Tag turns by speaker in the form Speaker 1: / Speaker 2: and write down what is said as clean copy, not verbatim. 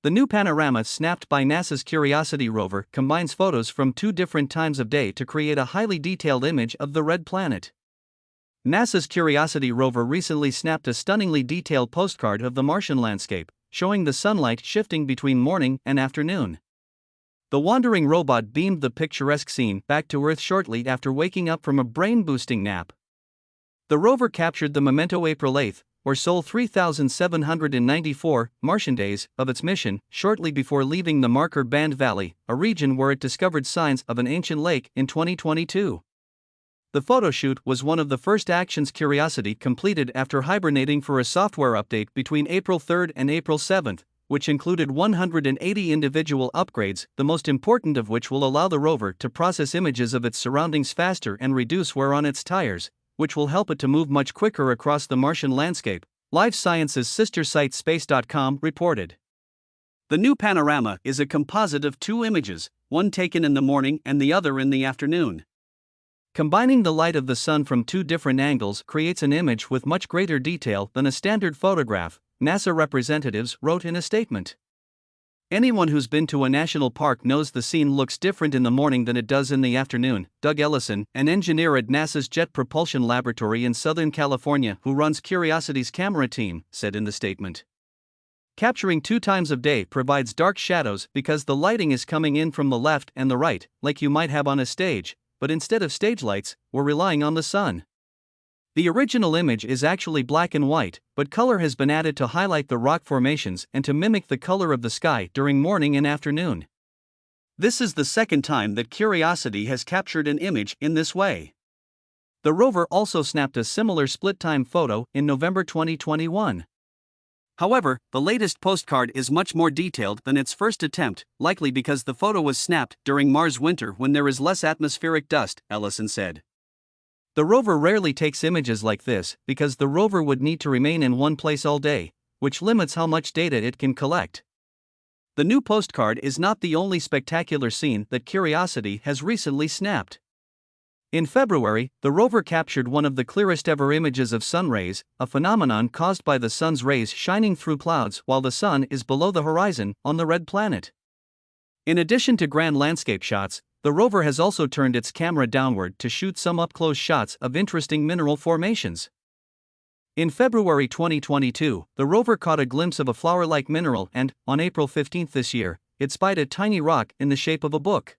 Speaker 1: The new panorama snapped by NASA's Curiosity rover combines photos from two different times of day to create a highly detailed image of the red planet. NASA's Curiosity rover recently snapped a stunningly detailed postcard of the Martian landscape, showing the sunlight shifting between morning and afternoon. The wandering robot beamed the picturesque scene back to Earth shortly after waking up from a brain-boosting nap. The rover captured the memento April 8, or Sol 3794, Martian days, of its mission, shortly before leaving the marker Band Valley, a region where it discovered signs of an ancient lake in 2022. The photoshoot was one of the first actions Curiosity completed after hibernating for a software update between April 3 and April 7, which included 180 individual upgrades, the most important of which will allow the rover to process images of its surroundings faster and reduce wear on its tires, which will help it to move much quicker across the Martian landscape, Life Science's sister site Space.com reported. The new panorama is a composite of two images, one taken in the morning and the other in the afternoon. Combining the light of the sun from two different angles creates an image with much greater detail than a standard photograph, NASA representatives wrote in a statement. Anyone who's been to a national park knows the scene looks different in the morning than it does in the afternoon, Doug Ellison, an engineer at NASA's Jet Propulsion Laboratory in Southern California who runs Curiosity's camera team, said in the statement. Capturing two times of day provides dark shadows because the lighting is coming in from the left and the right, like you might have on a stage, but instead of stage lights, we're relying on the sun. The original image is actually black and white, but color has been added to highlight the rock formations and to mimic the color of the sky during morning and afternoon. This is the second time that Curiosity has captured an image in this way. The rover also snapped a similar split-time photo in November 2021. However, the latest postcard is much more detailed than its first attempt, likely because the photo was snapped during Mars' winter when there is less atmospheric dust, Ellison said. The rover rarely takes images like this because the rover would need to remain in one place all day, which limits how much data it can collect. The new postcard is not the only spectacular scene that Curiosity has recently snapped. In February, the rover captured one of the clearest ever images of sun rays, a phenomenon caused by the sun's rays shining through clouds while the sun is below the horizon on the red planet. In addition to grand landscape shots, the rover has also turned its camera downward to shoot some up-close shots of interesting mineral formations. In February 2022, the rover caught a glimpse of a flower-like mineral and, on April 15 this year, it spied a tiny rock in the shape of a book.